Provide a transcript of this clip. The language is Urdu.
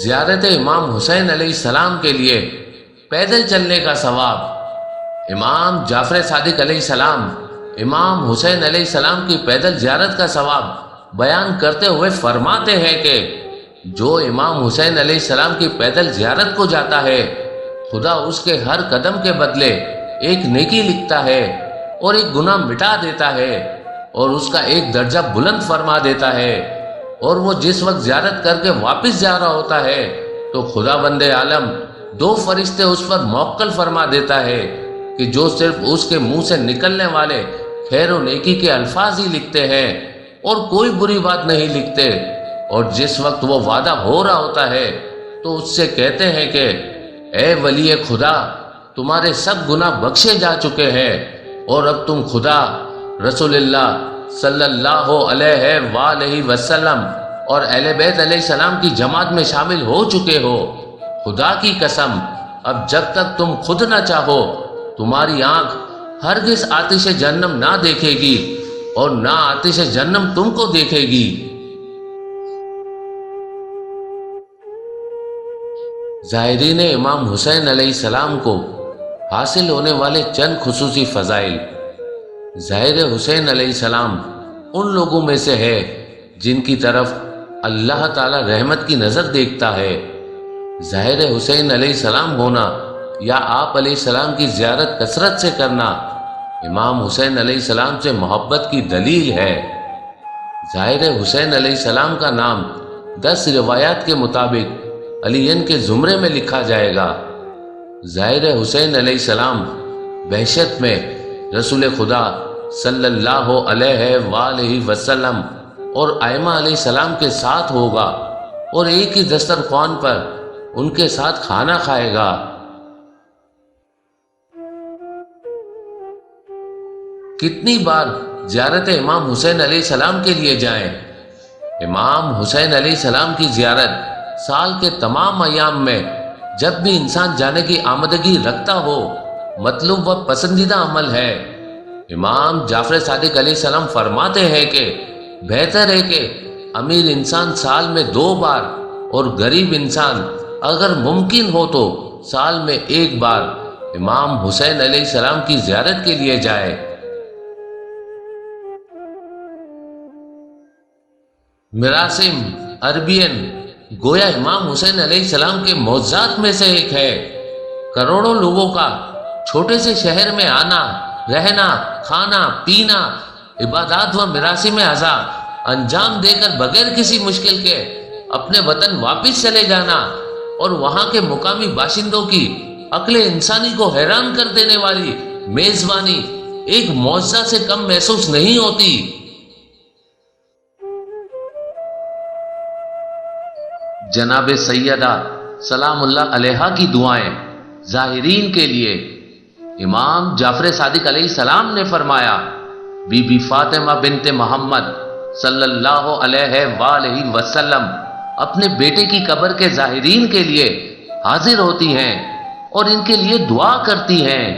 زیارت امام حسین علیہ السلام کے لیے پیدل چلنے کا ثواب۔ امام جعفر صادق علیہ السلام امام حسین علیہ السلام کی پیدل زیارت کا ثواب بیان کرتے ہوئے فرماتے ہیں کہ جو امام حسین علیہ السلام کی پیدل زیارت کو جاتا ہے، خدا اس کے ہر قدم کے بدلے ایک نیکی لکھتا ہے اور ایک گناہ مٹا دیتا ہے اور اس کا ایک درجہ بلند فرما دیتا ہے۔ اور وہ جس وقت زیارت کر کے واپس جا رہا ہوتا ہے تو خدا بند عالم 2 فرشتے اس پر موکل فرما دیتا ہے کہ جو صرف اس کے منہ سے نکلنے والے خیر و نیکی کے الفاظ ہی لکھتے ہیں اور کوئی بری بات نہیں لکھتے۔ اور جس وقت وہ وعدہ ہو رہا ہوتا ہے تو اس سے کہتے ہیں کہ اے ولی خدا، تمہارے سب گناہ بخشے جا چکے ہیں اور اب تم خدا، رسول اللہ صلی اللہ علیہ وآلہ وسلم اور اہل بیت علیہ السلام کی جماعت میں شامل ہو چکے ہو۔ خدا کی قسم، اب جب تک تم خود نہ چاہو تمہاری آنکھ ہرگز آتش جہنم نہ دیکھے گی اور نہ آتش جہنم تم کو دیکھے گی۔ زائرین امام حسین علیہ السلام کو حاصل ہونے والے چند خصوصی فضائل۔ ظاہر حسین علیہ السلام ان لوگوں میں سے ہے جن کی طرف اللہ تعالی رحمت کی نظر دیکھتا ہے۔ ظاہر حسین علیہ السلام ہونا یا آپ علیہ السلام کی زیارت کثرت سے کرنا امام حسین علیہ السلام سے محبت کی دلیل ہے۔ ظاہر حسین علیہ السلام کا نام 10 روایات کے مطابق علیین کے زمرے میں لکھا جائے گا۔ ظاہر حسین علیہ السلام بہشت میں رسول خدا صلی اللہ علیہ وآلہ وسلم اور ائمہ علیہ السلام کے ساتھ ہوگا اور ایک ہی دسترخوان پر ان کے ساتھ کھانا کھائے گا۔ کتنی بار زیارت امام حسین علیہ السلام کے لیے جائیں؟ امام حسین علیہ السلام کی زیارت سال کے تمام ایام میں جب بھی انسان جانے کی آمدگی رکھتا ہو مطلوب و پسندیدہ عمل ہے۔ امام جعفر صادق علیہ السلام فرماتے ہیں کہ بہتر ہے کہ امیر انسان سال میں 2 بار اور غریب انسان اگر ممکن ہو تو سال میں 1 بار امام حسین علیہ السلام کی زیارت کے لیے جائے۔ مراسم عربین گویا امام حسین علیہ السلام کے معجزات میں سے ایک ہے۔ کروڑوں لوگوں کا چھوٹے سے شہر میں آنا، رہنا، کھانا، پینا، عبادات و مراسم اعضاء انجام دے کر بغیر کسی مشکل کے اپنے وطن واپس چلے جانا اور وہاں کے مقامی باشندوں کی عقل انسانی کو حیران کر دینے والی میزبانی ایک معجزہ سے کم محسوس نہیں ہوتی۔ جناب سیدہ سلام اللہ علیہا کی دعائیں ظاہرین کے لیے۔ امام جعفر صادق علیہ السلام نے فرمایا، بی بی فاطمہ بنت محمد صلی اللہ علیہ وآلہ وسلم اپنے بیٹے کی قبر کے ظاہرین کے لیے حاضر ہوتی ہیں اور ان کے لیے دعا کرتی ہیں